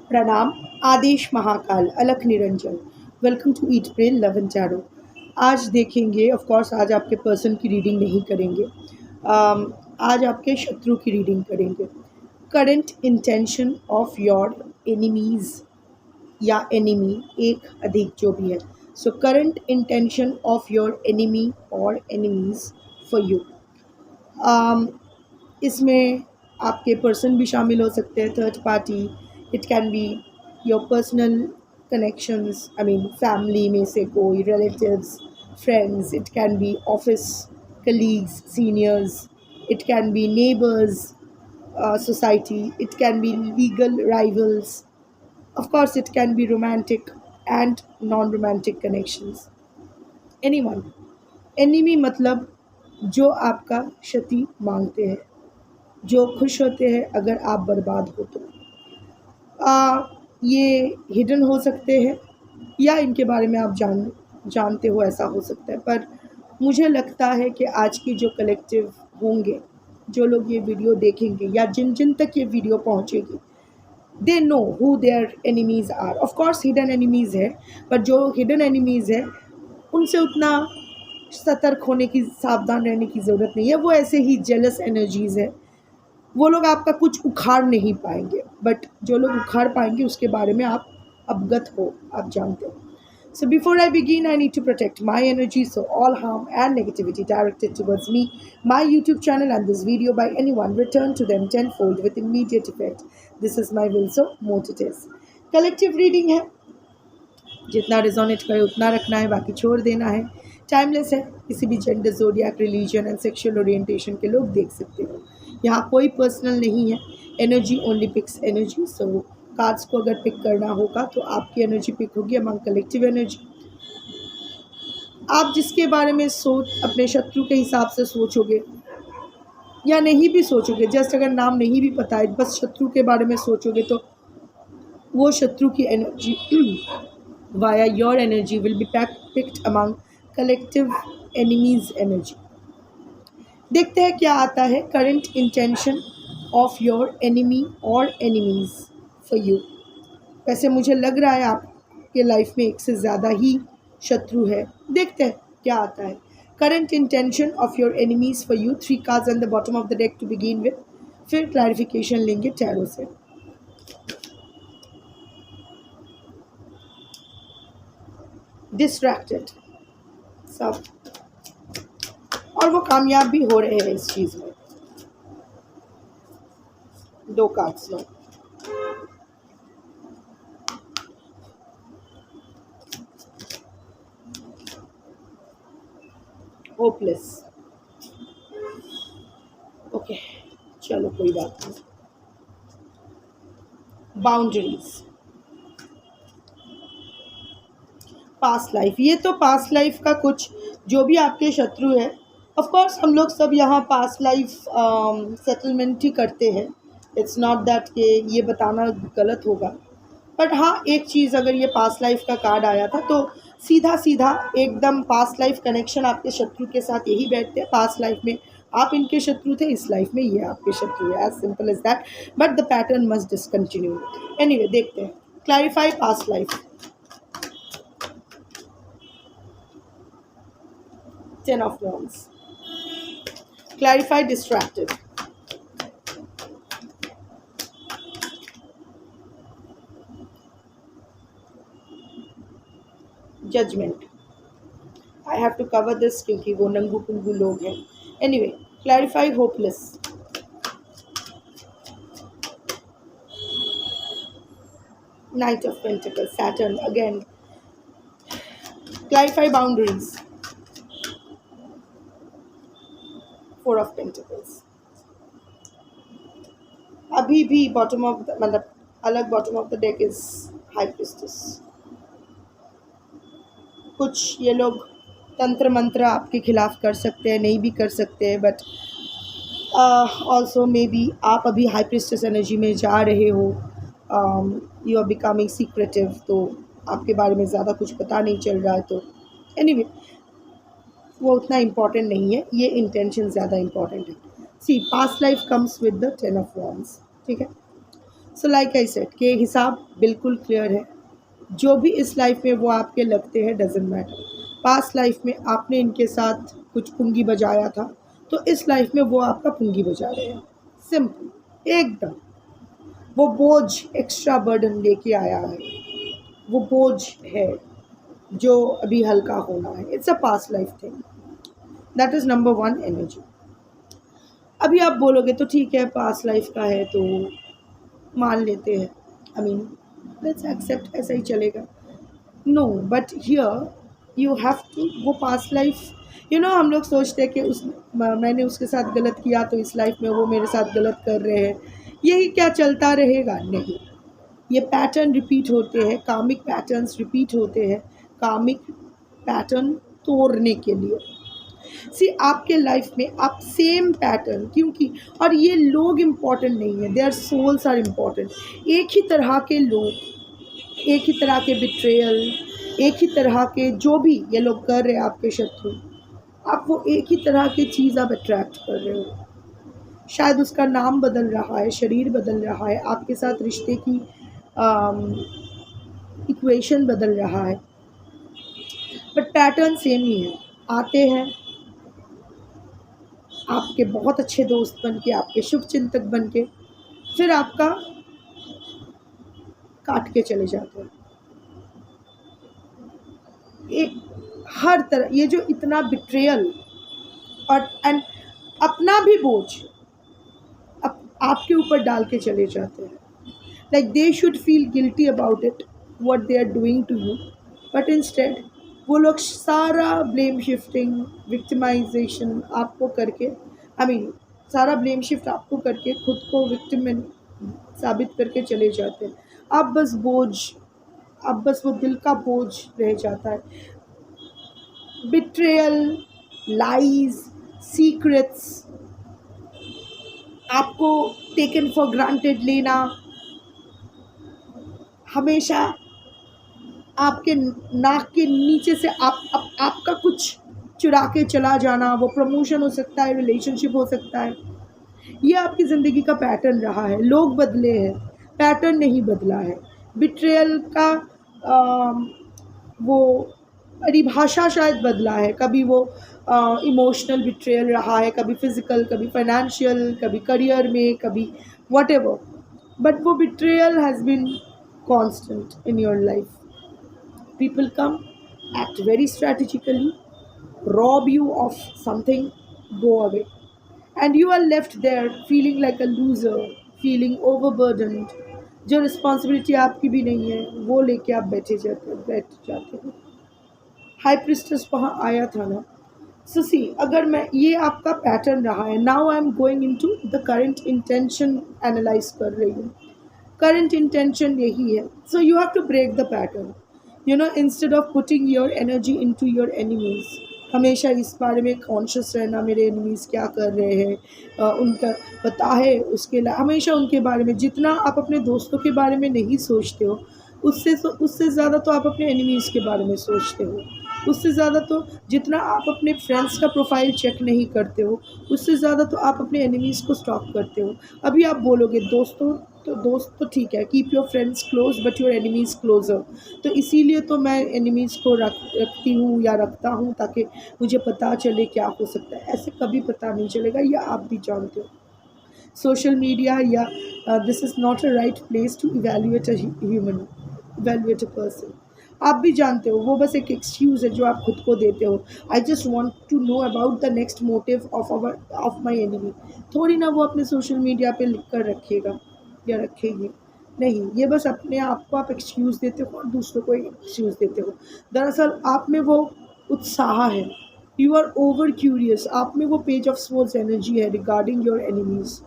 प्रणाम। आदेश Mahakal Alakh Niranjan. Welcome to eat pray love and tarot. आज देखेंगे, ऑफ कोर्स आज आपके पर्सन की रीडिंग नहीं करेंगे। आज आपके शत्रु की रीडिंग करेंगे। Current intention of your enemies या एनिमी, एक अधिक जो भी है। So current intention of your enemy और एनिमीज फॉर यू। इसमें आपके पर्सन भी शामिल हो सकते हैं, third party. It can be your personal connections, I mean family में से कोई, relatives, friends. It can B office colleagues, seniors. It can B neighbours, society. It can be legal rivals. Of course, it can be romantic and non-romantic connections. Anyone. Enemy मतलब जो आपका क्षति मांगते हैं, जो खुश होते हैं अगर आप बर्बाद हो तो। ये हिडन हो सकते हैं या इनके बारे में आप जानते हो, ऐसा हो सकता है। पर मुझे लगता है कि आज की जो कलेक्टिव होंगे, जो लोग ये वीडियो देखेंगे या जिन जिन तक ये वीडियो पहुंचेगी, they know who their enemies are. Of course hidden enemies है, पर जो हिडन एनिमीज़ है उनसे उतना सतर्क होने की, सावधान रहने की ज़रूरत नहीं है। वो ऐसे ही जेलस एनर्जीज़ है। वो लोग आपका कुछ उखाड़ नहीं पाएंगे, बट जो लोग उखाड़ पाएंगे उसके बारे में आप अवगत हो, आप जानते हो। So before I begin, I need to protect my energy, so all harm and negativity directed towards me, my YouTube channel and this video by anyone, return to them tenfold with immediate effect. This is my will, so mote it is. Collective reading है, जितना resonate करे उतना रखना है, बाकी छोड़ देना है। टाइमलेस है, किसी भी gender, zodiac, religion and sexual orientation के लोग देख सकते हो। यहाँ कोई पर्सनल नहीं है। Energy only picks energy. So cards को अगर पिक करना होगा तो आपकी एनर्जी पिक होगी अमंग कलेक्टिव एनर्जी। आप जिसके बारे में अपने शत्रु के हिसाब से सोचोगे या नहीं भी सोचोगे, जस्ट अगर नाम नहीं भी पता है, बस शत्रु के बारे में सोचोगे, तो वो शत्रु की energy via your energy will be picked among collective enemies energy. देखते हैं क्या आता है। Current intention of your enemy और एनिमीज फॉर यू। वैसे मुझे लग रहा है आपके लाइफ में एक से ज़्यादा ही शत्रु है। देखते हैं क्या आता है। Current intention of your enemies for you. 3 cards at the bottom of the deck to begin with, फिर क्लैरिफिकेशन लेंगे टैरो से। डिस्ट्रैक्टेड सब, और वो कामयाब भी हो रहे हैं इस चीज़ में। 2 कार्ड्स लो। होपलेस। ओके, चलो कोई बात नहीं। Boundaries, past life. ये तो पास्ट लाइफ का कुछ, जो भी आपके शत्रु है, ऑफ कोर्स हम लोग सब यहाँ पास्ट लाइफ सेटलमेंट ही करते हैं। इट्स नॉट दैट कि ये बताना गलत होगा, बट हाँ, एक चीज़, अगर ये पास्ट लाइफ का कार्ड आया था तो सीधा सीधा एकदम पास्ट लाइफ कनेक्शन आपके शत्रु के साथ यही बैठते हैं। पास्ट लाइफ में आप इनके शत्रु थे, इस लाइफ में ये आपके शत्रु है। As simple as that, but the pattern must discontinue. Anyway, देखते हैं। Clarify past life. 10 of Wands. Clarify distracted. Judgment. I have to cover this क्योंकि वो नंगू पुंगू लोग हैं। Anyway, clarify hopeless. Knight of Pentacles, Saturn again. Clarify boundaries. 4 of Pentacles. अभी भी bottom of the, मतलब अलग bottom of the deck is high priestess. कुछ ये लोग तंत्र मंत्र आपके खिलाफ कर सकते हैं, नहीं भी कर सकते हैं, बट ऑल्सो मे बी आप अभी हाई प्रिस्टेस एनर्जी में जा रहे हो। यू आर बिकमिंग सीक्रेटिव, तो आपके बारे में ज़्यादा कुछ पता नहीं चल रहा है। तो एनीवे, वो उतना इम्पॉर्टेंट नहीं है, ये इंटेंशन ज़्यादा इम्पॉर्टेंट है। See, past life comes with the 10 of Wands, ठीक है। सो लाइक आई सेड कि हिसाब बिल्कुल क्लियर है। जो भी इस लाइफ में वो आपके लगते हैं डजेंट मैटर। पास्ट लाइफ में आपने इनके साथ कुछ पुंगी बजाया था, तो इस लाइफ में वो आपका पुंगी बजा रहे हैं। सिंपल, एकदम। वो बोझ एक्स्ट्रा बर्डन लेके आया है, वो बोझ है जो अभी हल्का होना है। It's a past life thing. That is number one energy. अभी आप बोलोगे तो ठीक है, पास्ट लाइफ का है तो मान लेते हैं, आई मीन लेट्स एक्सेप्ट, ऐसा ही चलेगा। No, but here you have to, वो पास्ट लाइफ, हम लोग सोचते हैं कि मैंने उसके साथ गलत किया तो इस लाइफ में वो मेरे साथ गलत कर रहे हैं, यही क्या चलता रहेगा? नहीं, ये पैटर्न रिपीट होते हैं, कामिक पैटर्न्स रिपीट होते हैं। कामिक पैटर्न तोड़ने के लिए आपके लाइफ में आप सेम पैटर्न, क्योंकि और ये लोग इम्पॉर्टेंट नहीं है, देयर सोल्स आर इम्पॉर्टेंट। एक ही तरह के लोग, एक ही तरह के बिट्रेयल, एक ही तरह के जो भी ये लोग कर रहे हैं आपके शत्रु, आप वो एक ही तरह की चीज़ आप अट्रैक्ट कर रहे हो। शायद उसका नाम बदल रहा है, शरीर बदल रहा है, आपके साथ रिश्ते की इक्वेशन बदल रहा है, बट पैटर्न सेम ही है। आते हैं आपके बहुत अच्छे दोस्त बन के, आपके शुभ चिंतक बन के, फिर आपका काट के चले जाते हैं। एक हर तरह ये जो इतना बिट्रेयल और एंड अपना भी बोझ आपके ऊपर डाल के चले जाते हैं। Like they should feel guilty about it what they are doing to you, but instead वो लोग सारा ब्लेम शिफ्टिंग, विक्टिमाइजेशन आपको करके, सारा ब्लेम शिफ्ट आपको करके खुद को विक्टिम में साबित करके चले जाते हैं। आप बस वो दिल का बोझ रह जाता है। बिट्रेयल, लाइज, सीक्रेट्स, आपको टेकन फॉर ग्रांटेड लेना, हमेशा आपके नाक के नीचे से आपका कुछ चुरा के चला जाना, वो प्रमोशन हो सकता है, रिलेशनशिप हो सकता है, ये आपकी ज़िंदगी का पैटर्न रहा है। लोग बदले हैं, पैटर्न नहीं बदला है। बिट्रेयल का वो परिभाषा शायद बदला है, कभी वो इमोशनल बिट्रेयल रहा है, कभी फिज़िकल, कभी फाइनेंशियल, कभी करियर में, कभी व्हाटएवर, बट वो betrayal has been constant in your life. People come, act very strategically, rob you of something, go away, and you are left there feeling like a loser, feeling overburdened। जो responsibility आपकी भी नहीं है वो लेके आप बैठ जाते हो। हाई प्रिस्टेस वहाँ आया था ना। सो सी, अगर मैं, ये आपका पैटर्न रहा है। Now I am going into the current intention, analyse कर रही हूँ। करंट इंटेंशन यही है। So you have to break the pattern, instead of putting your energy into your enemies. हमेशा इस बारे में कॉन्शियस रहना, मेरे एनिमीज़ क्या कर रहे हैं, उनका पता है, उसके हमेशा उनके बारे में, जितना आप अपने दोस्तों के बारे में नहीं सोचते हो, उससे ज़्यादा तो आप अपने एनिमीज़ के बारे में सोचते हो। उससे ज़्यादा तो जितना आप अपने फ्रेंड्स का प्रोफाइल चेक नहीं करते हो, उससे ज़्यादा तो आप अपने एनिमीज़ को स्टॉक करते हो। अभी आप बोलोगे दोस्त तो ठीक है, keep your friends close but your enemies closer. तो इसीलिए तो मैं एनिमीज़ को रखती हूँ या रखता हूँ, ताकि मुझे पता चले क्या हो सकता है। ऐसे कभी पता नहीं चलेगा, या आप भी जानते हो। सोशल मीडिया या this is not a right place to evaluate a person. आप भी जानते हो वो बस एक एक्सक्यूज़ है जो आप खुद को देते हो। I just want to know about the next motive of my enemy. थोड़ी ना वो अपने सोशल मीडिया पे लिख कर रखेगा या रखेगी, नहीं, ये बस अपने आप को आप एक्सक्यूज़ देते हो और दूसरों को एक्सक्यूज़ देते हो। दरअसल आप में वो उत्साह है, यू आर ओवर क्यूरियस, आप में वो पेज ऑफ सोल्स एनर्जी है रिगार्डिंग योर एनिमीज़।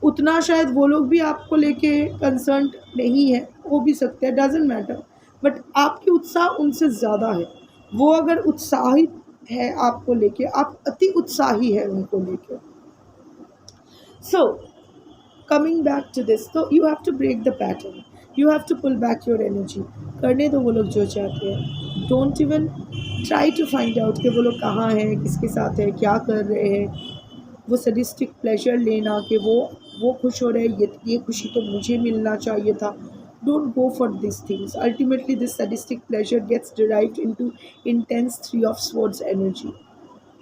उतना शायद वो लोग भी आपको लेके कंसर्न नहीं है, हो भी सकते हैं, डजेंट मैटर, बट आपकी उत्साह उनसे ज़्यादा है। वो अगर उत्साहित है आपको लेके, आप अति उत्साही है उनको लेके। So coming back to this, तो you have to break the pattern, you have to pull back your energy. करने दो वो लोग जो चाहते हैं। Don't even try to find out कि वो लोग कहाँ हैं, किसके साथ है, क्या कर रहे हैं। वो सडिस्टिक प्लेजर लेना कि वो वो खुश हो रहे हैं, ये खुशी तो मुझे मिलना चाहिए था. Don't go for these things. Ultimately, this sadistic pleasure gets derived into intense Three of Swords energy: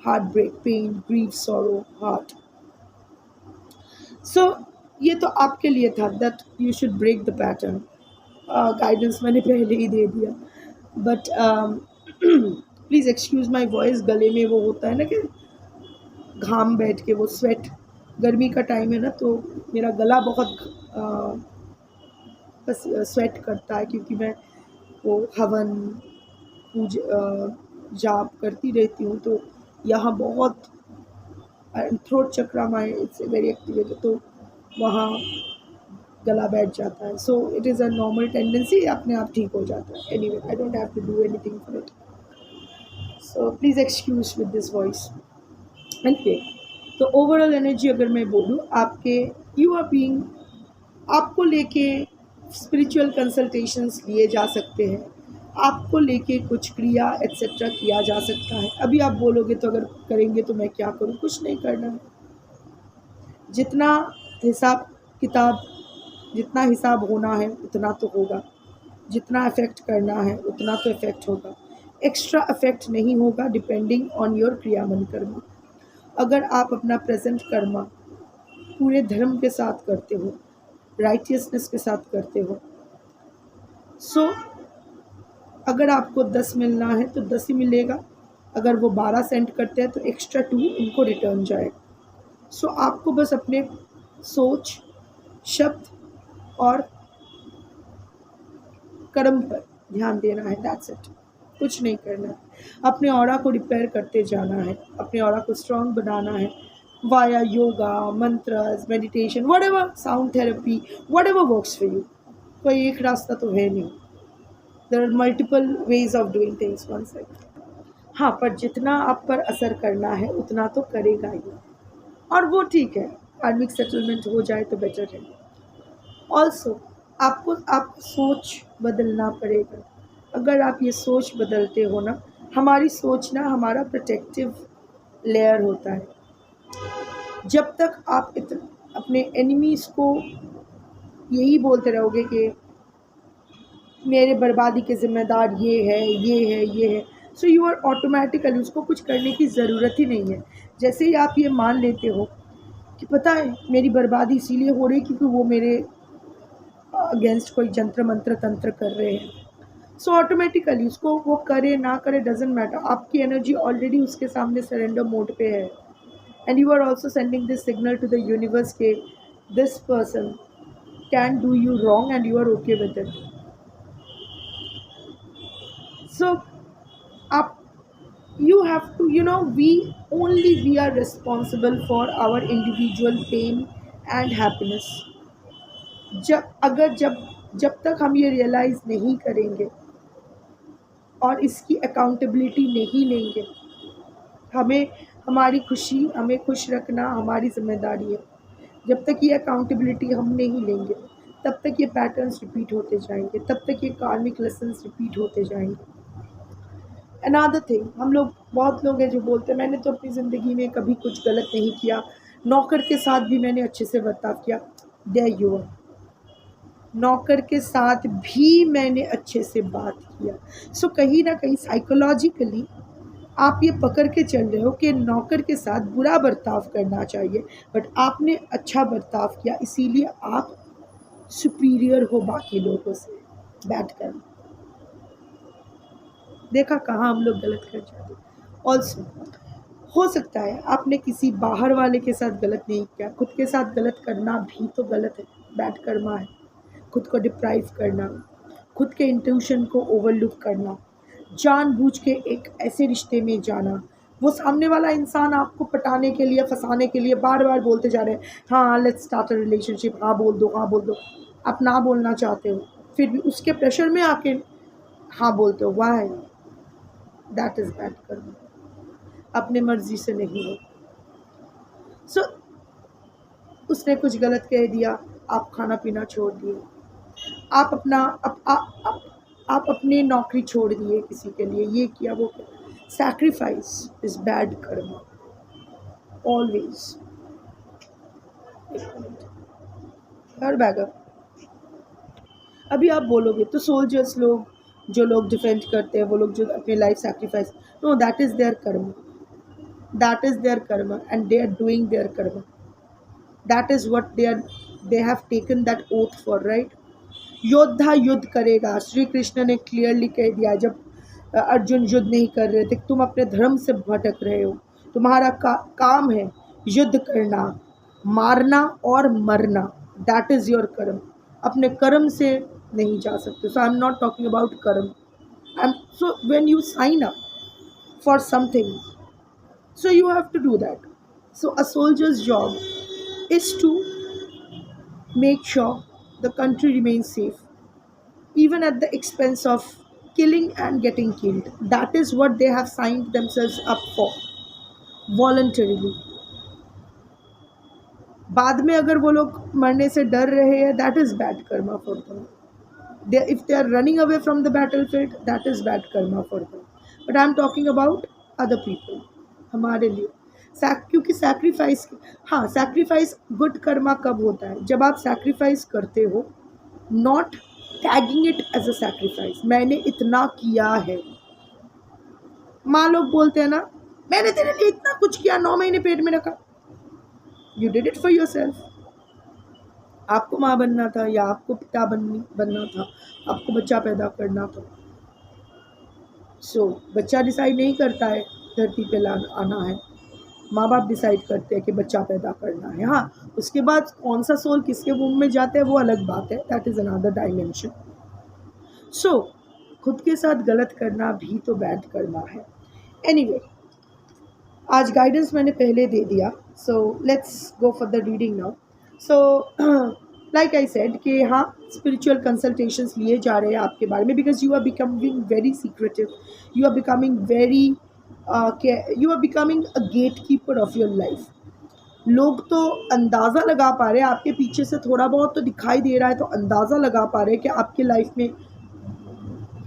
heartbreak, pain, grief, sorrow, heart. So, ये तो आपके लिए था that you should break the pattern. Guidance मैंने पहले ही दे दिया. But please excuse my voice. गले में वो होता है ना कि घाम बैठ के वो स्वेट, गर्मी का टाइम है ना, तो मेरा गला बहुत बस स्वेट करता है, क्योंकि मैं वो हवन जाप करती रहती हूँ. तो यहाँ बहुत throat chakra my it's very activated, तो वहाँ गला बैठ जाता है. So it is a normal tendency, अपने आप ठीक हो जाता है. Anyway, I don't have to do anything for it. So please excuse with this voice. Anyway, तो ओवरऑल एनर्जी अगर मैं बोलूँ, आपके यू आर बीइंग, आपको लेके स्पिरिचुअल कंसल्टेशंस लिए जा सकते हैं, आपको लेके कुछ क्रिया एट्सेट्रा किया जा सकता है. अभी आप बोलोगे तो अगर करेंगे तो मैं क्या करूँ, कुछ नहीं करना है. जितना हिसाब किताब, जितना हिसाब होना है उतना तो होगा, जितना अफेक्ट करना है उतना तो इफेक्ट होगा. एक्स्ट्रा अफेक्ट नहीं होगा डिपेंडिंग ऑन योर क्रियामन कर्म. अगर आप अपना प्रेजेंट कर्मा पूरे धर्म के साथ करते हो, राइटियसनेस के साथ करते हो, सो अगर आपको 10 मिलना है तो 10 ही मिलेगा. अगर वो 12 सेंड करते हैं तो एक्स्ट्रा 2 उनको रिटर्न जाएगा. सो आपको बस अपने सोच, शब्द और कर्म पर ध्यान देना है. That's it. कुछ नहीं करना है. अपने ऑरा को रिपेयर करते जाना है, अपने ऑरा को स्ट्रॉन्ग बनाना है via yoga, mantras, meditation, whatever, sound therapy, whatever works for you. कोई एक रास्ता तो है नहीं. There are multiple ways of doing things. One second. हाँ, पर जितना आप पर असर करना है उतना तो करेगा ही, और वो ठीक है. कार्मिक सेटलमेंट हो जाए तो बेटर है. ऑल्सो आपको सोच बदलना पड़ेगा. अगर आप ये सोच बदलते हो ना, हमारी सोच ना हमारा प्रोटेक्टिव लेयर होता है. जब तक आप अपने एनिमीज़ को यही बोलते रहोगे कि मेरे बर्बादी के ज़िम्मेदार ये है, ये है, ये है, सो यू आर ऑटोमेटिकली, उसको कुछ करने की ज़रूरत ही नहीं है. जैसे ही आप ये मान लेते हो कि पता है मेरी बर्बादी इसीलिए हो रही है क्योंकि वो मेरे अगेंस्ट कोई जंत्र मंत्र तंत्र कर रहे हैं, सो ऑटोमेटिकली उसको वो करे ना करे डजेंट मैटर. आपकी एनर्जी ऑलरेडी उसके सामने सरेंडर मोड पे है. And you are also sending this signal to the universe के this person can do you wrong and you are okay with it. So आप you have to, we are responsible for our individual pain and happiness. जब तक हम ये realise नहीं करेंगे और इसकी अकाउंटेबिलिटी नहीं लेंगे, हमारी खुशी, हमें खुश रखना हमारी जिम्मेदारी है. जब तक ये अकाउंटेबिलिटी हम नहीं लेंगे, तब तक ये पैटर्न्स रिपीट होते जाएंगे, तब तक ये कार्मिक लेसन्स रिपीट होते जाएंगे. अनदर थिंग, बहुत लोग हैं जो बोलते हैं मैंने तो अपनी ज़िंदगी में कभी कुछ गलत नहीं किया, नौकर के साथ भी मैंने अच्छे से बर्ताव किया. There you are. नौकर के साथ भी मैंने अच्छे से बात किया. सो कहीं ना कहीं साइकोलॉजिकली आप ये पकड़ के चल रहे हो कि नौकर के साथ बुरा बर्ताव करना चाहिए, बट आपने अच्छा बर्ताव किया, इसीलिए आप सुपीरियर हो बाकी लोगों से. बैठ कर देखा कहाँ हम लोग गलत कर जाते. ऑल्सो हो सकता है आपने किसी बाहर वाले के साथ गलत नहीं किया, खुद के साथ गलत करना भी तो गलत है, बैड कर्मा है. खुद को डिप्राइव करना, खुद के इंट्यूशन को ओवरलुक करना, जानबूझ के एक ऐसे रिश्ते में जाना, वो सामने वाला इंसान आपको पटाने के लिए, फंसाने के लिए बार बार बोलते जा रहे हैं हाँ लेट्स स्टार्ट अ रिलेशनशिप, हाँ बोल दो, हाँ बोल दो. आप ना बोलना चाहते हो, फिर भी उसके प्रेशर में आके हाँ बोलते हो. वाह, दैट इज़ बैड कर्मा. अपने मर्जी से नहीं हो. सो उसने कुछ गलत कह दिया, आप खाना पीना छोड़ दिए, आप अपनी नौकरी छोड़ दिए किसी के लिए, ये किया वो किया. Sacrifice is bad Karma always. एक मिनट. हर बैगर। अभी आप बोलोगे तो सोल्जर्स लोग, जो लोग डिफेंड करते हैं, वो लोग जो अपनी life sacrifice, no, that is their karma, that is their karma and they are doing their karma, that is what they have taken that oath for, right. योद्धा युद्ध करेगा, श्री कृष्ण ने क्लियरली कह दिया जब अर्जुन युद्ध नहीं कर रहे थे, तुम अपने धर्म से भटक रहे हो, तुम्हारा काम है युद्ध करना, मारना और मरना, दैट इज़ योर कर्म, अपने कर्म से नहीं जा सकते। So I am not talking about karma, I am, so when you sign up for something, so you have to do that. So a soldier's job is to make sure the country remains safe, even at the expense of killing and getting killed. That is what they have signed themselves up for voluntarily. बाद में अगर वो लोग मरने से डर रहे हैं, that is bad karma for them. If they are running away from the battlefield, that is bad karma for them. But I am talking about other people, हमारे लिए। क्योंकि सैक्रिफाइस, हाँ, सैक्रिफाइस गुड कर्मा कब होता है, जब आप सैक्रिफाइस करते हो, not tagging it as a sacrifice, मैंने इतना किया है। माँ लोग बोलते हैं ना, मैंने तेरे लिए इतना कुछ किया, 9 महीने पेट में रखा, you did it for your self. आपको माँ बनना था या आपको पिता बनना था, आपको बच्चा पैदा करना था। सो बच्चा डिसाइड नहीं करता है धरती पे आना है, माँ बाप डिसाइड करते हैं कि बच्चा पैदा करना है। हाँ, उसके बाद कौन सा सोल किसके वूम में जाता है वो अलग बात है, दैट इज़ अनदर डायमेंशन। सो खुद के साथ गलत करना भी तो बैड करना है। एनीवे, आज गाइडेंस मैंने पहले दे दिया, so let's go for the reading now. So like I said कि हाँ, स्पिरिचुअल कंसल्टेशंस लिए जा रहे हैं आपके बारे में, because you are becoming very secretive, you are becoming very you are becoming a gatekeeper of your life. लोग तो अंदाज़ा लगा पा रहे हैं, आपके पीछे से थोड़ा बहुत तो दिखाई दे रहा है, तो अंदाज़ा लगा पा रहे हैं कि आपकी लाइफ में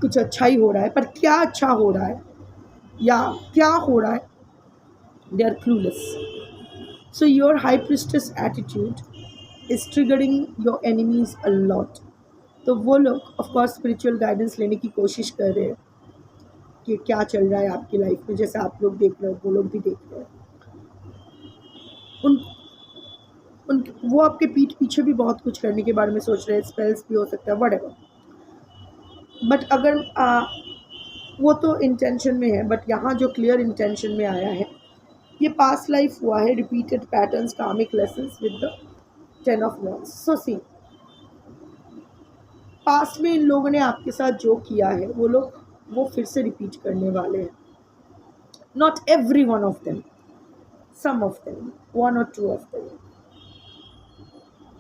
कुछ अच्छा ही हो रहा है, पर क्या अच्छा हो रहा है या क्या हो रहा है, they are clueless. So your high priestess attitude is triggering your enemies a lot. तो वो लोग ऑफकोर्स स्पिरिचुअल गाइडेंस लेने की कोशिश कर रहे हैं कि क्या चल रहा है आपकी लाइफ में, जैसे आप लोग देख रहे हो वो लोग भी देख रहे हैं। वो आपके पीठ पीछे भी बहुत कुछ करने के बारे में सोच रहे हैं, स्पेल्स भी हो सकता है, व्हाटएवर। बट अगर वो तो इंटेंशन में है, बट यहाँ जो क्लियर इंटेंशन में आया है, ये पास्ट लाइफ हुआ है, repeated patterns, karmic lessons with the 10 of Wands। So see, past में इन लोगों ने आपके साथ जो किया है वो फिर से रिपीट करने वाले हैं। Not every one of them, some of them, 1 or 2 of them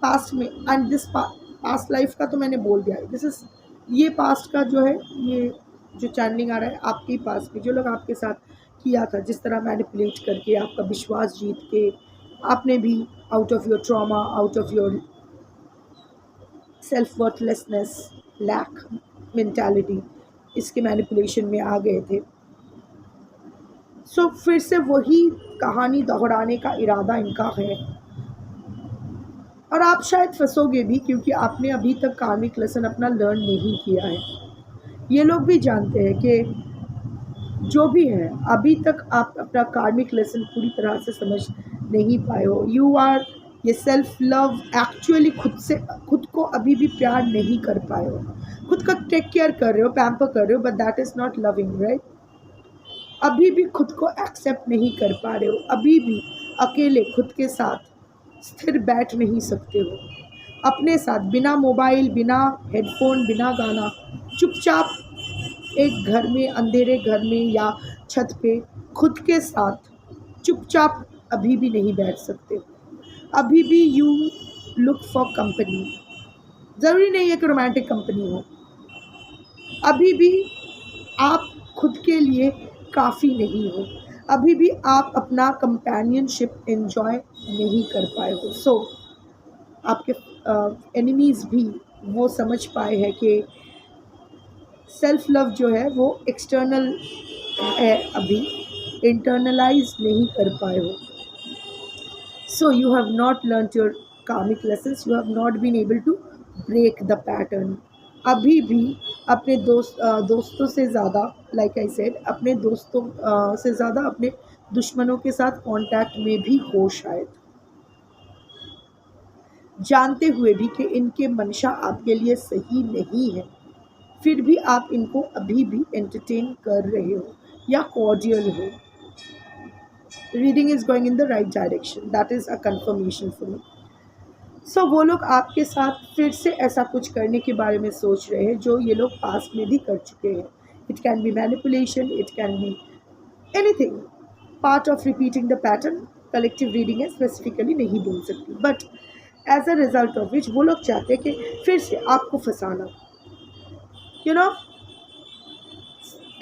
past में। एंड दिस पास्ट लाइफ का तो मैंने बोल दिया है, दिस इज, ये पास्ट का जो है, ये जो चैनलिंग आ रहा है आपके पास में, जो लोग आपके साथ किया था, जिस तरह मैनिपुलेट करके आपका विश्वास जीत के, आपने भी out of your trauma, out of your self worthlessness, lack mentality, इसके मैनिपुलेशन में आ गए थे। सो फिर से वही कहानी दोहराने का इरादा इनका है, और आप शायद फंसोगे भी, क्योंकि आपने अभी तक कार्मिक लेसन अपना लर्न नहीं किया है। ये लोग भी जानते हैं कि जो भी है, अभी तक आप अपना कार्मिक लेसन पूरी तरह से समझ नहीं पाए हो। यू आर, ये सेल्फ लव, एक्चुअली खुद को अभी भी प्यार नहीं कर पाए हो, खुद का टेक केयर कर रहे हो, पैम्पर कर रहे हो, but that is not loving, right. अभी भी खुद को एक्सेप्ट नहीं कर पा रहे हो, अभी भी अकेले खुद के साथ स्थिर बैठ नहीं सकते हो, अपने साथ बिना मोबाइल, बिना हेडफोन, बिना गाना, चुपचाप एक घर में, अंधेरे घर में या छत पे खुद के साथ चुपचाप अभी भी नहीं बैठ सकते। अभी भी यू लुक फॉर कंपनी, ज़रूरी नहीं है कि रोमांटिक कंपनी हो, अभी भी आप खुद के लिए काफ़ी नहीं हो, अभी भी आप अपना कंपेनियनशिप एंजॉय नहीं कर पाए हो। सो आपके एनिमीज़ भी वो समझ पाए हैं कि सेल्फ लव जो है वो एक्सटर्नल है, अभी इंटरनलाइज नहीं कर पाए हो। सो you have not learn your karmic lessons, you have not been able to break the pattern. अभी भी अपने दोस्तों से ज़्यादा, लाइक आई सेड, अपने दोस्तों से ज़्यादा अपने दुश्मनों के साथ कांटेक्ट में भी हो शायद, जानते हुए भी कि इनके मंशा आपके लिए सही नहीं है, फिर भी आप इनको अभी भी एंटरटेन कर रहे हो या कॉर्डियल हो. Reading is going in the right direction, that is a confirmation for me. So वो लोग आपके साथ फिर से ऐसा कुछ करने के बारे में सोच रहे हैं जो ये लोग पास्ट में भी कर चुके हैं. It can be manipulation, it can be anything, part of repeating the pattern. Collective reading है, स्पेसिफिकली नहीं बोल सकती, but as a result of which वो लोग चाहते हैं कि फिर से आपको फंसाना, यू नो,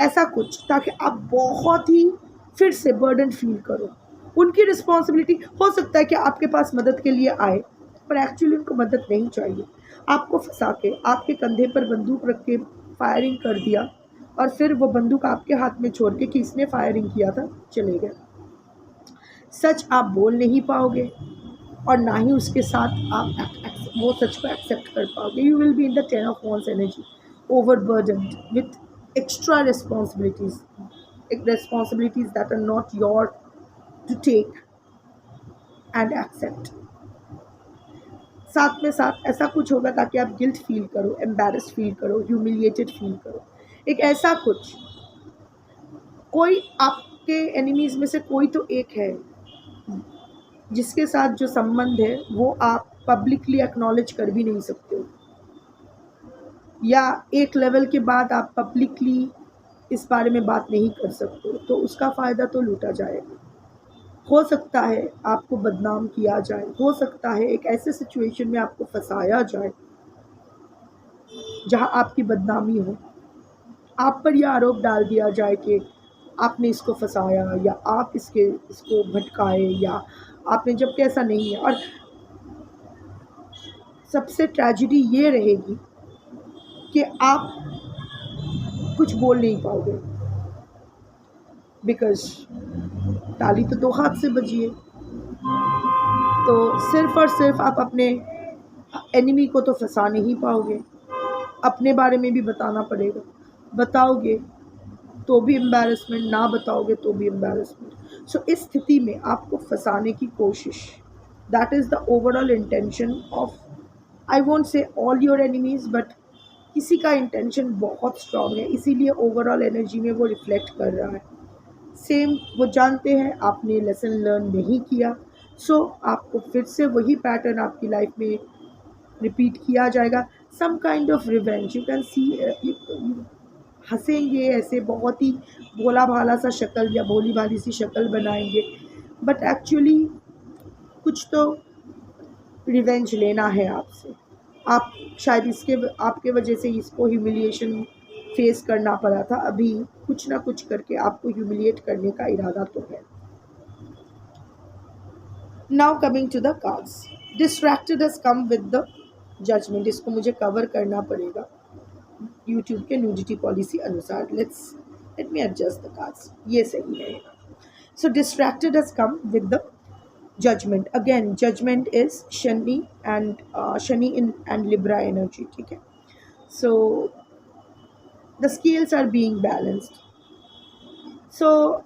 ऐसा कुछ, ताकि आप बहुत ही फिर से बर्डन फील करो. उनकी रिस्पॉन्सिबिलिटी हो सकता है कि आपके पास मदद के लिए आए, पर एक्चुअली उनको मदद नहीं चाहिए. आपको फंसा के आपके कंधे पर बंदूक रख के फायरिंग कर दिया और फिर वो बंदूक आपके हाथ में छोड़ के कि इसने फायरिंग किया था, चले गए. सच आप बोल नहीं पाओगे और ना ही उसके साथ आप वो सच को एक्सेप्ट कर पाओगे. You will be in the 10 of wands energy, overburdened with extra responsibilities that are not your to take and accept. साथ में साथ ऐसा कुछ होगा ताकि आप गिल्ट फील करो, एम्बैरेस्ड फील करो, ह्यूमिलिएटेड फील करो. एक ऐसा कुछ, कोई आपके एनिमीज में से कोई तो एक है जिसके साथ जो संबंध है वो आप पब्लिकली एक्नॉलेज कर भी नहीं सकते हो, या एक लेवल के बाद आप पब्लिकली इस बारे में बात नहीं कर सकते, तो उसका फ़ायदा तो लूटा जाएगा. हो सकता है आपको बदनाम किया जाए, हो सकता है एक ऐसे सिचुएशन में आपको फंसाया जाए जहां आपकी बदनामी हो, आप पर यह आरोप डाल दिया जाए कि आपने इसको फंसाया या आप इसको भटकाए या आपने, जबकि ऐसा नहीं है. और सबसे ट्रेजिडी ये रहेगी कि आप कुछ बोल नहीं पाओगे, बिकॉज ताली तो 2 हाथ से बजी है. तो सिर्फ और सिर्फ आप अपने एनिमी को तो फंसा नहीं पाओगे, अपने बारे में भी बताना पड़ेगा. बताओगे तो भी एम्बैरेसमेंट, ना बताओगे तो भी एम्बैरेसमेंट. सो इस स्थिति में आपको फंसाने की कोशिश, that is the overall intention of, I won't say all your enemies, but किसी का इंटेंशन बहुत स्ट्रांग है, इसीलिए ओवरऑल एनर्जी में वो रिफ्लेक्ट कर रहा है. सेम वो जानते हैं आपने लेसन लर्न नहीं किया, सो आपको फिर से वही पैटर्न आपकी लाइफ में रिपीट किया जाएगा. Some kind of revenge, you can see, हंसेंगे ऐसे, बहुत ही भोला भाला सा शक्ल या भोली भाली सी शक्ल बनाएंगे, बट एक्चुअली कुछ तो रिवेंज लेना है आपसे. आप शायद इसके आपके वजह से इसको ह्यूमिलिएशन फेस करना पड़ा था, अभी कुछ ना कुछ करके आपको ह्यूमिलिएट करने का इरादा तो है. Now coming to the cards, distracted has come with the judgement. इसको मुझे कवर करना पड़ेगा यूट्यूब के न्यूडिटी पॉलिसी अनुसार. Let me adjust the cards, ये सही रहेगा. So distracted has come with the judgment. Again, judgment is Shani and Libra energy. ठीक है. So the scales are being balanced. So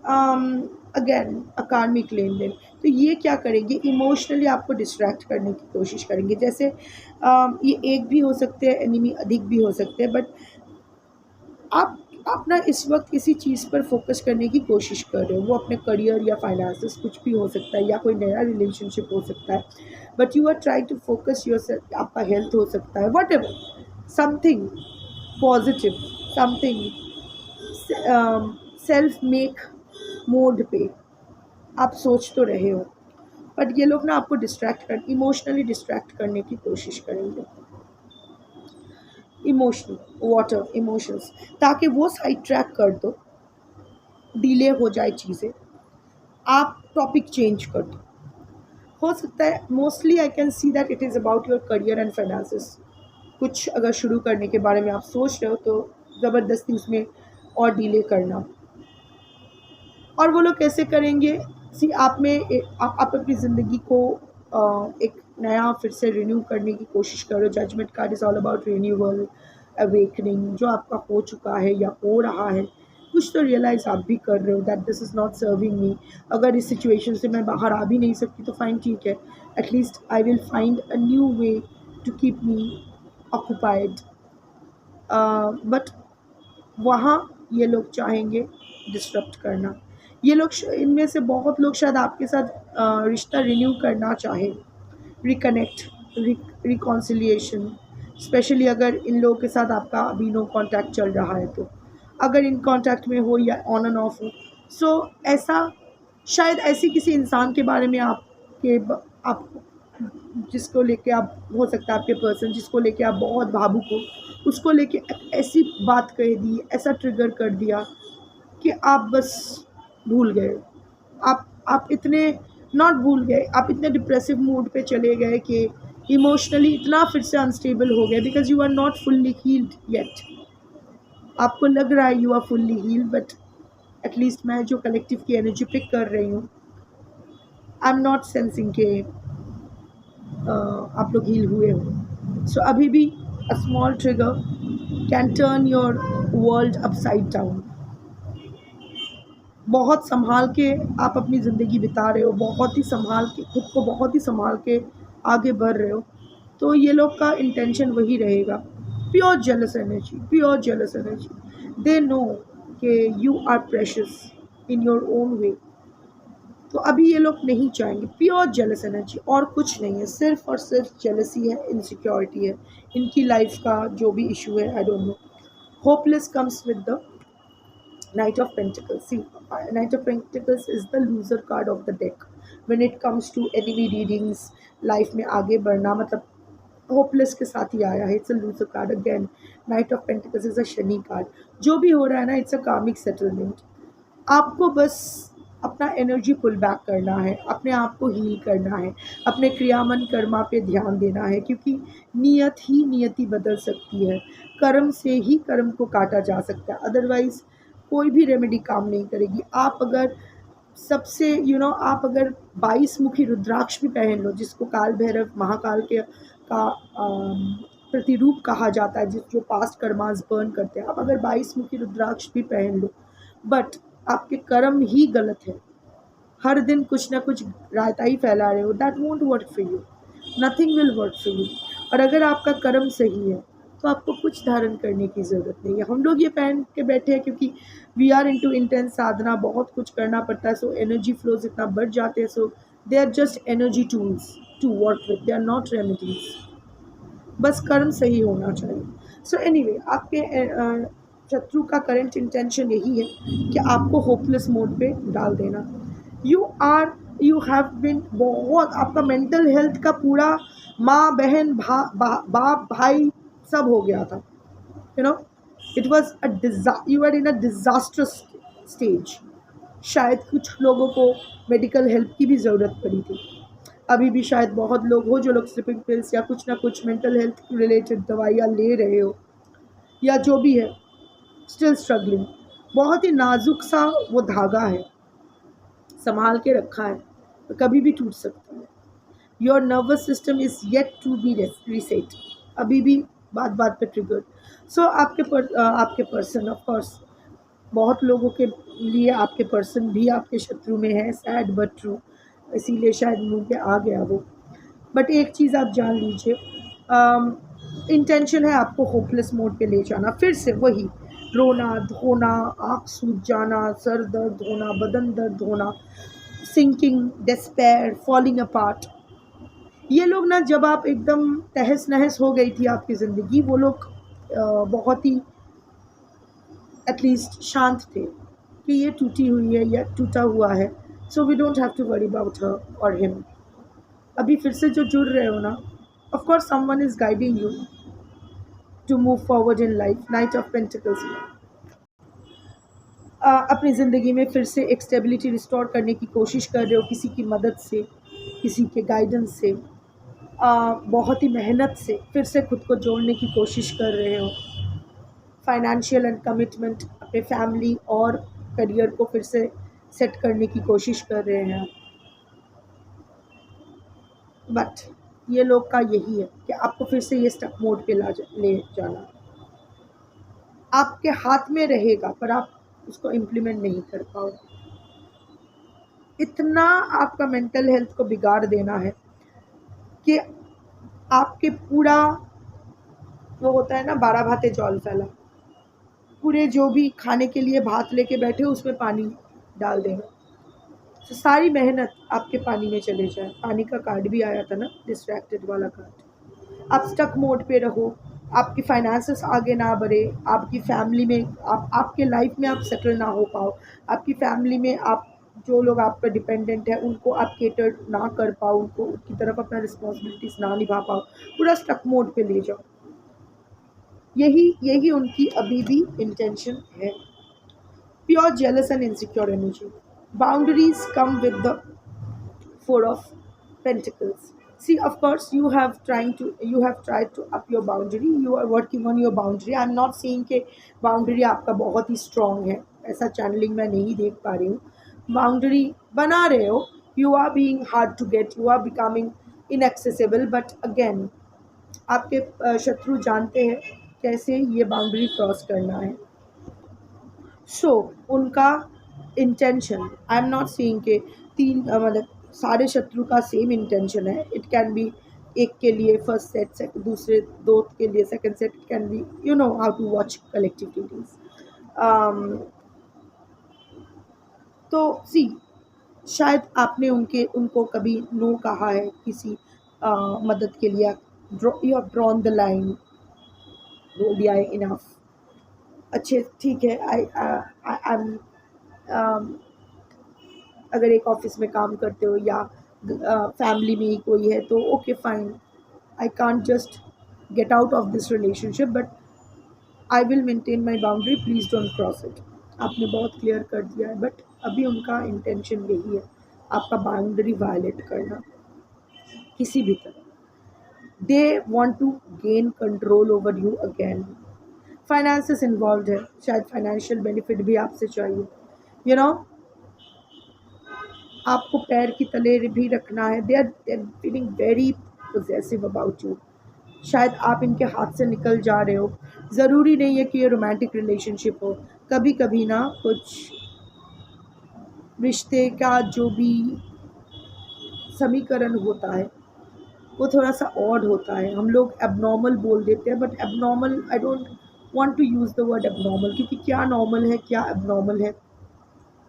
again a karmic लेन देन. तो ये क्या करेंगे, इमोशनली आपको डिस्ट्रैक्ट करने की कोशिश करेंगे. जैसे ये एक भी हो सकते हैं एनिमी, अधिक भी हो सकते हैं, बट आप ना इस वक्त किसी चीज़ पर फोकस करने की कोशिश कर रहे हो. वो अपने करियर या फाइनेंसेस, कुछ भी हो सकता है, या कोई नया रिलेशनशिप हो सकता है, but you are try to focus yourself. आपका हेल्थ हो सकता है, whatever, something positive, something self make mode पे आप सोच तो रहे हो, बट ये लोग ना आपको इमोशनली डिस्ट्रैक्ट करने की कोशिश करेंगे. इमोशनल वाटर इमोशंस, ताकि वो साइड ट्रैक कर दो, डिले हो जाए चीज़ें, आप टॉपिक चेंज कर दो. हो सकता है mostly I can see that it is about your career and finances. कुछ अगर शुरू करने के बारे में आप सोच रहे हो तो ज़बरदस्ती उसमें और डिले करना. और वो लोग कैसे करेंगे, आप अपनी ज़िंदगी को एक नया फिर से रिन्यू करने की कोशिश करो। Judgement card is all about renewal, awakening. जो आपका हो चुका है या हो रहा है, कुछ तो रियलाइज़ आप भी कर रहे हो that this is not serving me. अगर इस सिचुएशन से मैं बाहर आ भी नहीं सकती तो फाइन, ठीक है, at least I will find a new way to keep me occupied. But वहाँ ये लोग चाहेंगे डिस्टर्ब करना। ये लोग इनमें से बहुत लोग शायद आपके साथ रिश्ता रिन्यू करना चाहे, रिकनेक्ट, रिकॉन्सिलिएशन, स्पेशली अगर इन लोगों के साथ आपका अभी नो कांटेक्ट चल रहा है तो। अगर इन कांटेक्ट में हो या ऑन एंड ऑफ हो, सो ऐसा शायद ऐसी किसी इंसान के बारे में आप जिसको लेके आप, हो सकता है आपके पर्सन जिसको लेके आप बहुत भावुक हो, उसको लेके ऐसी बात कह दी, ऐसा ट्रिगर कर दिया कि आप बस भूल गए। आप इतने नॉट भूल गए, आप इतने डिप्रेसिव मूड पे चले गए कि इमोशनली इतना फिर से अनस्टेबल हो गए because you are not fully healed yet. आपको लग रहा है you are fully healed, but at least मैं जो कलेक्टिव की एनर्जी पिक कर रही हूँ, आई एम नॉट सेंसिंग के आप लोग हील हुए हो। सो अभी भी a small trigger can turn your world upside down. बहुत संभाल के आप अपनी ज़िंदगी बिता रहे हो, बहुत ही संभाल के खुद को, बहुत ही संभाल के आगे बढ़ रहे हो, तो ये लोग का इंटेंशन वही रहेगा, pure jealous energy, pure jealous energy. They know कि you are precious in your own way. तो अभी ये लोग नहीं चाहेंगे, प्योर जेलस एनर्जी, और कुछ नहीं है, सिर्फ और सिर्फ जेलसी है, इनसिक्योरिटी है। इनकी लाइफ का जो भी इशू है, I don't know. Hopeless comes with the Knight of Pentacles. See, Knight of Pentacles is the loser card of the deck. When it comes to enemy readings, life में आगे बढ़ना, मतलब होपलेस के साथ ही आया है। It's a loser card again. Night of pentacles is a Shani card. जो भी हो रहा है ना, इट्स अ कार्मिक सेटलमेंट। आपको बस अपना एनर्जी पुल बैक करना है, अपने आप को हील करना है, अपने क्रियामन कर्मा पे ध्यान देना है, क्योंकि नियत ही नियति बदल सकती है। कर्म से ही कर्म को काटा जा सकता है, अदरवाइज कोई भी रेमेडी काम नहीं करेगी। आप अगर सबसे आप अगर 22 मुखी रुद्राक्ष भी पहन लो, जिसको काल भैरव महाकाल के का प्रतिरूप कहा जाता है, जो पास्ट कर्मास बर्न करते हैं, आप अगर 22 मुखी रुद्राक्ष भी पहन लो, बट आपके कर्म ही गलत है, हर दिन कुछ ना कुछ रायता ही फैला रहे हो, that won't work for you, nothing will work for you. और अगर आपका कर्म सही है तो आपको कुछ धारण करने की ज़रूरत नहीं है। हम लोग ये पहन के बैठे हैं क्योंकि वी आर इनटू इंटेंस साधना, बहुत कुछ करना पड़ता है, सो एनर्जी फ्लोज इतना बढ़ जाते हैं। So they are just energy tools to work with, they are not remedies. बस कर्म सही होना चाहिए। सो एनीवे, आपके शत्रु का करंट इंटेंशन यही है कि आपको होपलेस मोड पे डाल देना। यू हैव बिन, बहुत आपका मेंटल हेल्थ का पूरा माँ बहन बाप भाई सब हो गया था, you know, it was you are in a disasters stage. शायद कुछ लोगों को मेडिकल हेल्प की भी ज़रूरत पड़ी थी। अभी भी शायद बहुत लोग हो जो लोग स्लीपिंग पिल्स या कुछ ना कुछ मेंटल हेल्थ रिलेटेड दवाइयाँ ले रहे हो, या जो भी है, स्टिल स्ट्रगलिंग। बहुत ही नाजुक सा वो धागा है, संभाल के रखा है, तो कभी भी टूट सकता है। Your nervous system is yet to be reset, अभी भी बात बात पे ट्रिगर। सो आपके पर्सन, ऑफ कोर्स बहुत लोगों के लिए आपके पर्सन भी आपके शत्रु में है, सैड बट ट्रू, इसीलिए शायद मुंह पे आ गया वो। बट एक चीज़ आप जान लीजिए, इंटेंशन है आपको होपलेस मोड पे ले जाना, फिर से वही रोना धोना, आँख सूज जाना, सर दर्द होना, बदन दर्द होना, सिंकिंग, डिस्पेयर, फॉलिंग अपार्ट। ये लोग ना, जब आप एकदम तहस नहस हो गई थी आपकी ज़िंदगी, वो लोग बहुत ही एटलीस्ट शांत थे कि ये टूटी हुई है या टूटा हुआ है, so we don't have to worry about her और हिम। अभी फिर से जो जुड़ रहे हो ना, of course someone is guiding you to move forward in life. Knight of pentacles में अपनी ज़िंदगी में फिर से एक स्टेबिलिटी रिस्टोर करने की कोशिश कर रहे हो, किसी की मदद से, किसी के गाइडेंस से, बहुत ही मेहनत से फिर से खुद को जोड़ने की कोशिश कर रहे हो। फाइनेंशियल एंड कमिटमेंट, अपने फैमिली और करियर को फिर से सेट करने की कोशिश कर रहे हैं, बट ये लोग का यही है कि आपको फिर से ये स्टक मोड पे ले जाना। आपके हाथ में रहेगा पर आप उसको इम्प्लीमेंट नहीं कर पाओगे। इतना आपका मेंटल हेल्थ को बिगाड़ देना है कि आपके पूरा वो होता है ना, 12 भाते जौल फैला, पूरे जो भी खाने के लिए भात लेके बैठे उसमें पानी डाल देना, तो सारी मेहनत आपके पानी में चले जाए। पानी का कार्ड भी आया था ना, डिस्ट्रैक्टेड वाला कार्ड। आप स्टक मोड पे रहो, आपकी फाइनेंसेस आगे ना बढ़े, आपकी फैमिली में आपके लाइफ में आप सेटल ना हो पाओ, आपकी फैमिली में आप जो लोग आप पर डिपेंडेंट है उनको आप केटर ना कर पाओ, उनको उनकी तरफ अपना रिस्पॉन्सिबिलिटीज ना निभा पाओ, पूरा स्टक मोड पे ले जाओ। यही यही उनकी अभी भी इंटेंशन है। Pure jealous and insecure energy. Boundaries come with the Four of Pentacles. See, of course, you have tried to up your boundary. You are working on your boundary. I'm not saying कि boundary आपका बहुत ही strong है, ऐसा channeling मैं नहीं देख पा रही हूँ। Boundary बना रहे हो, you are being hard to get, you are becoming inaccessible, but again आपके शत्रु जानते हैं कैसे ये बाउंड्री क्रॉस करना है। सो उनका intention, I am not saying के मतलब सारे शत्रु का सेम इंटेंशन है। इट कैन बी एक के लिए फर्स्ट सेट, दूसरे दो के लिए second set. It can be, you know how to watch collective readings. तो सी, शायद आपने उनको कभी नो कहा है किसी मदद के लिए। You have drawn the line, बोल दिया है इनफ, अच्छे ठीक है। आई एम अगर एक ऑफिस में काम करते हो या फैमिली में ही कोई है तो okay fine, I can't just get out of this relationship, but I will maintain my boundary, please don't cross it. आपने बहुत क्लियर कर दिया है, बट अभी उनका इंटेंशन यही है, आपका बाउंड्री वायलेट करना किसी भी तरह। They want to gain control over you again. Finances involve है, शायद फाइनेंशियल बेनिफिट भी आपसे चाहिए। यू नो, आपको पैर की तले भी रखना है। They are feeling very possessive about you. शायद आप इनके हाथ से निकल जा रहे हो। ज़रूरी नहीं है कि ये रोमांटिक रिलेशनशिप हो। कभी कभी ना कुछ रिश्ते का जो भी समीकरण होता है वो थोड़ा सा ऑड होता है। हम लोग एबनॉर्मल बोल देते हैं, but abnormal, I don't want to use the word abnormal, क्योंकि क्या नॉर्मल है क्या एबनॉर्मल है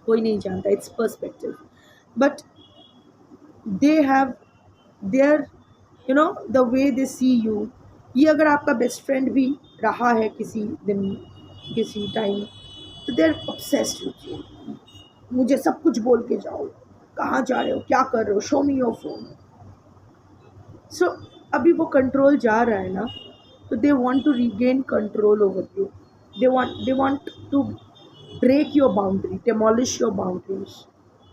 कोई नहीं जानता। It's perspective, but they have their, you know, the way they see you. ये अगर आपका बेस्ट फ्रेंड भी रहा है किसी दिन किसी टाइम, तो they are obsessed with you. मुझे सब कुछ बोल के जाओ, कहाँ जा रहे हो, क्या कर रहे हो, show me your phone. So अभी वो कंट्रोल जा रहा है ना, तो they want to regain control over you. They want to break your boundary, demolish your boundaries,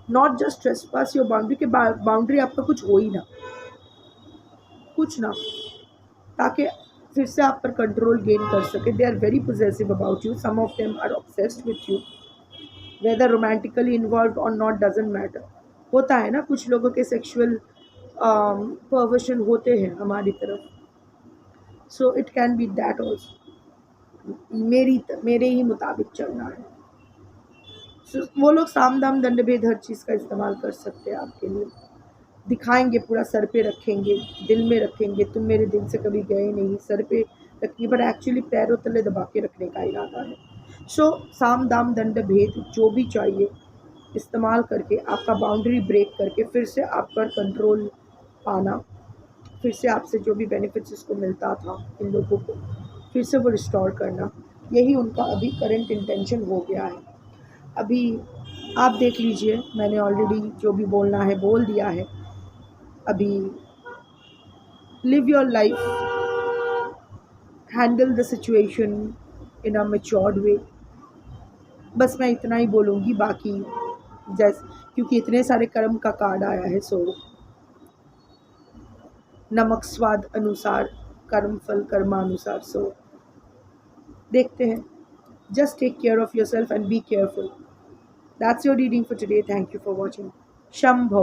not just trespass your boundary के बाउंड्री आपका कुछ हो ही ना, कुछ ना, ताकि फिर से आप पर कंट्रोल गेन कर सके। They are very possessive about you, some of them are obsessed with you, whether romantically involve और नॉट, डजेंट मैटर। होता है ना, कुछ लोगों के सेक्सुअल परवर्शन होते हैं हमारी तरफ, so it can B that also. मेरे ही मुताबिक चलना है। So, वो लोग साम दाम दंड भेद हर चीज़ का इस्तेमाल कर सकते हैं आपके लिए। दिखाएंगे, पूरा सर पे रखेंगे, दिल में रखेंगे, तुम मेरे दिल से कभी गए नहीं, सर पे रखेंगे, बट एक्चुअली पैरों तले दबा के रखने का इरादा है। सो साम दाम दंड भेद जो भी चाहिए इस्तेमाल करके आपका बाउंड्री ब्रेक करके फिर से आप पर कंट्रोल पाना, फिर से आपसे जो भी बेनिफिट्स इसको मिलता था इन लोगों को फिर से वो रिस्टोर करना, यही उनका अभी करंट इंटेंशन हो गया है। अभी आप देख लीजिए, मैंने ऑलरेडी जो भी बोलना है बोल दिया है। अभी live your life, handle the situation in a matured way. बस मैं इतना ही बोलूँगी, बाकी जैसे क्योंकि इतने सारे कर्म का कार्ड आया है, सो नमक स्वाद अनुसार कर्म फल कर्मानुसार। सो देखते हैं। Just take care of your self and be careful. That's your reading for today. Thank you for watching. Shambho.